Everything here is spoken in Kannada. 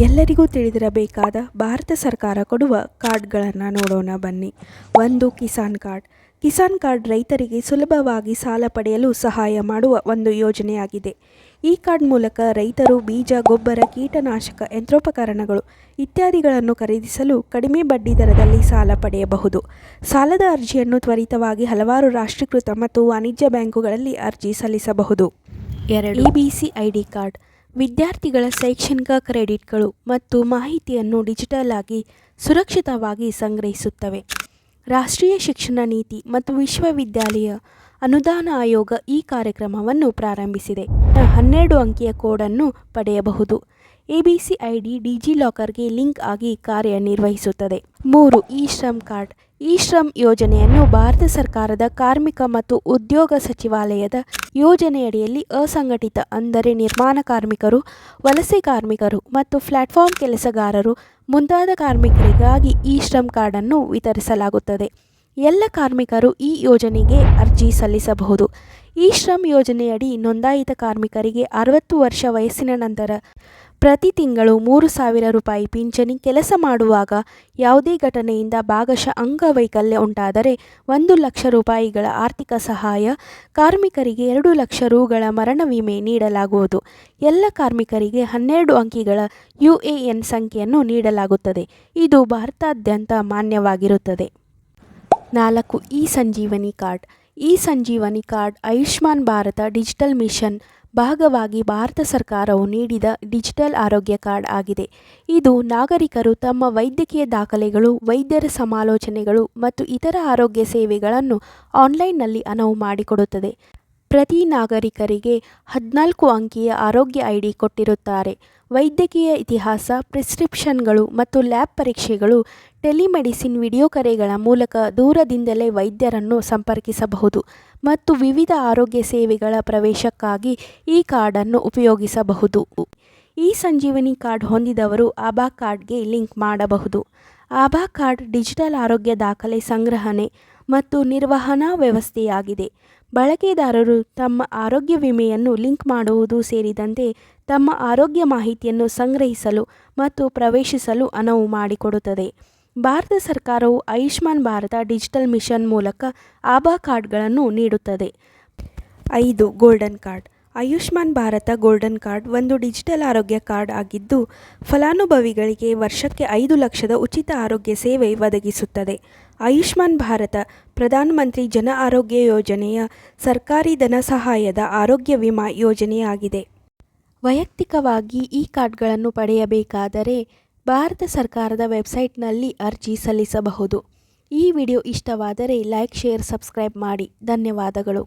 ಎಲ್ಲರಿಗೂ ತಿಳಿದಿರಬೇಕಾದ ಭಾರತ ಸರ್ಕಾರ ಕೊಡುವ ಕಾರ್ಡ್ಗಳನ್ನು ನೋಡೋಣ ಬನ್ನಿ. 1. ಕಿಸಾನ್ ಕಾರ್ಡ್. ಕಿಸಾನ್ ಕಾರ್ಡ್ ರೈತರಿಗೆ ಸುಲಭವಾಗಿ ಸಾಲ ಪಡೆಯಲು ಸಹಾಯ ಮಾಡುವ ಒಂದು ಯೋಜನೆಯಾಗಿದೆ. ಈ ಕಾರ್ಡ್ ಮೂಲಕ ರೈತರು ಬೀಜ, ಗೊಬ್ಬರ, ಕೀಟನಾಶಕ, ಯಂತ್ರೋಪಕರಣಗಳು ಇತ್ಯಾದಿಗಳನ್ನು ಖರೀದಿಸಲು ಕಡಿಮೆ ಬಡ್ಡಿ ದರದಲ್ಲಿ ಸಾಲ ಪಡೆಯಬಹುದು. ಸಾಲದ ಅರ್ಜಿಯನ್ನು ತ್ವರಿತವಾಗಿ ಹಲವಾರು ರಾಷ್ಟ್ರೀಕೃತ ಮತ್ತು ವಾಣಿಜ್ಯ ಬ್ಯಾಂಕುಗಳಲ್ಲಿ ಅರ್ಜಿ ಸಲ್ಲಿಸಬಹುದು. 2. EBC ID card. ವಿದ್ಯಾರ್ಥಿಗಳ ಶೈಕ್ಷಣಿಕ ಕ್ರೆಡಿಟ್ಗಳು ಮತ್ತು ಮಾಹಿತಿಯನ್ನು ಡಿಜಿಟಲ್ ಆಗಿ ಸುರಕ್ಷಿತವಾಗಿ ಸಂಗ್ರಹಿಸುತ್ತವೆ. ರಾಷ್ಟ್ರೀಯ ಶಿಕ್ಷಣ ನೀತಿ ಮತ್ತು ವಿಶ್ವವಿದ್ಯಾಲಯ ಅನುದಾನ ಆಯೋಗ ಈ ಕಾರ್ಯಕ್ರಮವನ್ನು ಪ್ರಾರಂಭಿಸಿದೆ. 12 ಅಂಕಿಯ ಕೋಡನ್ನು ಪಡೆಯಬಹುದು. EBC ID ಡಿಜಿಲಾಕರ್ಗೆ ಲಿಂಕ್ ಆಗಿ ಕಾರ್ಯನಿರ್ವಹಿಸುತ್ತದೆ. 3. ಇ-ಶ್ರಮ್ ಕಾರ್ಡ್. ಇ-ಶ್ರಮ್ ಯೋಜನೆಯನ್ನು ಭಾರತ ಸರ್ಕಾರದ ಕಾರ್ಮಿಕ ಮತ್ತು ಉದ್ಯೋಗ ಸಚಿವಾಲಯದ ಯೋಜನೆಯಡಿಯಲ್ಲಿ ಅಸಂಘಟಿತ ಅಂದರೆ ನಿರ್ಮಾಣ ಕಾರ್ಮಿಕರು, ವಲಸೆ ಕಾರ್ಮಿಕರು ಮತ್ತು ಪ್ಲಾಟ್ಫಾರ್ಮ್ ಕೆಲಸಗಾರರು ಮುಂತಾದ ಕಾರ್ಮಿಕರಿಗಾಗಿ ಇ-ಶ್ರಮ್ ಕಾರ್ಡನ್ನು ವಿತರಿಸಲಾಗುತ್ತದೆ. ಎಲ್ಲ ಕಾರ್ಮಿಕರು ಈ ಯೋಜನೆಗೆ ಅರ್ಜಿ ಸಲ್ಲಿಸಬಹುದು. ಇ-ಶ್ರಮ್ ಯೋಜನೆಯಡಿ ನೋಂದಾಯಿತ ಕಾರ್ಮಿಕರಿಗೆ 60 ವರ್ಷ ವಯಸ್ಸಿನ ನಂತರ ಪ್ರತಿ ತಿಂಗಳು 3,000 ರೂಪಾಯಿ ಪಿಂಚಣಿ, ಕೆಲಸ ಮಾಡುವಾಗ ಯಾವುದೇ ಘಟನೆಯಿಂದ ಭಾಗಶಃ ಅಂಗವೈಕಲ್ಯ ಉಂಟಾದರೆ 1 ಲಕ್ಷ ರೂಪಾಯಿಗಳ ಆರ್ಥಿಕ ಸಹಾಯ, ಕಾರ್ಮಿಕರಿಗೆ 2 ಲಕ್ಷ ರುಗಳ ಮರಣ ವಿಮೆ ನೀಡಲಾಗುವುದು. ಎಲ್ಲ ಕಾರ್ಮಿಕರಿಗೆ 12 ಅಂಕಿಗಳ UAN ಸಂಖ್ಯೆಯನ್ನು ನೀಡಲಾಗುತ್ತದೆ. ಇದು ಭಾರತಾದ್ಯಂತ ಮಾನ್ಯವಾಗಿರುತ್ತದೆ. 4. ESanjeevani card. ESanjeevani card Ayushman Bharat digital mission ಭಾಗವಾಗಿ ಭಾರತ ಸರ್ಕಾರವು ನೀಡಿದ ಡಿಜಿಟಲ್ ಆರೋಗ್ಯ ಕಾರ್ಡ್ ಆಗಿದೆ. ಇದು ನಾಗರಿಕರು ತಮ್ಮ ವೈದ್ಯಕೀಯ ದಾಖಲೆಗಳು, ವೈದ್ಯರ ಸಮಾಲೋಚನೆಗಳು ಮತ್ತು ಇತರ ಆರೋಗ್ಯ ಸೇವೆಗಳನ್ನು ಆನ್ಲೈನ್ನಲ್ಲಿ ಅನುವು ಮಾಡಿಕೊಡುತ್ತದೆ. ಪ್ರತಿ ನಾಗರಿಕರಿಗೆ 14 ಅಂಕಿಯ ಆರೋಗ್ಯ ID ಕೊಟ್ಟಿರುತ್ತಾರೆ. ವೈದ್ಯಕೀಯ ಇತಿಹಾಸ, ಪ್ರಿಸ್ಕ್ರಿಪ್ಷನ್ಗಳು ಮತ್ತು ಲ್ಯಾಬ್ ಪರೀಕ್ಷೆಗಳು, ಟೆಲಿಮೆಡಿಸಿನ್ ವಿಡಿಯೋ ಕರೆಗಳ ಮೂಲಕ ದೂರದಿಂದಲೇ ವೈದ್ಯರನ್ನು ಸಂಪರ್ಕಿಸಬಹುದು ಮತ್ತು ವಿವಿಧ ಆರೋಗ್ಯ ಸೇವೆಗಳ ಪ್ರವೇಶಕ್ಕಾಗಿ ಈ ಕಾರ್ಡನ್ನು ಉಪಯೋಗಿಸಬಹುದು. ಈ ಸಂಜೀವನಿ ಕಾರ್ಡ್ ಹೊಂದಿದವರು ಆಭಾ ಕಾರ್ಡ್ಗೆ ಲಿಂಕ್ ಮಾಡಬಹುದು. ಆಭಾ ಕಾರ್ಡ್ ಡಿಜಿಟಲ್ ಆರೋಗ್ಯ ದಾಖಲೆ ಸಂಗ್ರಹಣೆ ಮತ್ತು ನಿರ್ವಹಣಾ ವ್ಯವಸ್ಥೆಯಾಗಿದೆ. ಬಳಕೆದಾರರು ತಮ್ಮ ಆರೋಗ್ಯ ವಿಮೆಯನ್ನು ಲಿಂಕ್ ಮಾಡುವುದು ಸೇರಿದಂತೆ ತಮ್ಮ ಆರೋಗ್ಯ ಮಾಹಿತಿಯನ್ನು ಸಂಗ್ರಹಿಸಲು ಮತ್ತು ಪ್ರವೇಶಿಸಲು ಅನುವು ಮಾಡಿಕೊಡುತ್ತದೆ. ಭಾರತ ಸರ್ಕಾರವು ಆಯುಷ್ಮಾನ್ ಭಾರತ ಡಿಜಿಟಲ್ ಮಿಷನ್ ಮೂಲಕ ಆಭಾ ಕಾರ್ಡ್ಗಳನ್ನು ನೀಡುತ್ತದೆ. 5. Golden card. Ayushman Bharat golden card ಒಂದು ಡಿಜಿಟಲ್ ಆರೋಗ್ಯ ಕಾರ್ಡ್ ಆಗಿದ್ದು, ಫಲಾನುಭವಿಗಳಿಗೆ ವರ್ಷಕ್ಕೆ 5 ಲಕ್ಷದ ಉಚಿತ ಆರೋಗ್ಯ ಸೇವೆ ಒದಗಿಸುತ್ತದೆ. ಆಯುಷ್ಮಾನ್ ಭಾರತ ಪ್ರಧಾನಮಂತ್ರಿ ಜನ ಆರೋಗ್ಯ ಯೋಜನೆಯ ಸರ್ಕಾರಿ ಧನ ಸಹಾಯದ ಆರೋಗ್ಯ ವಿಮಾ ಯೋಜನೆಯಾಗಿದೆ. ವೈಯಕ್ತಿಕವಾಗಿ ಈ ಕಾರ್ಡ್ಗಳನ್ನು ಪಡೆಯಬೇಕಾದರೆ ಭಾರತ ಸರ್ಕಾರದ ವೆಬ್ಸೈಟ್ನಲ್ಲಿ ಅರ್ಜಿ ಸಲ್ಲಿಸಬಹುದು. ಈ ವಿಡಿಯೋ ಇಷ್ಟವಾದರೆ ಲೈಕ್, ಶೇರ್, ಸಬ್ಸ್ಕ್ರೈಬ್ ಮಾಡಿ. ಧನ್ಯವಾದಗಳು.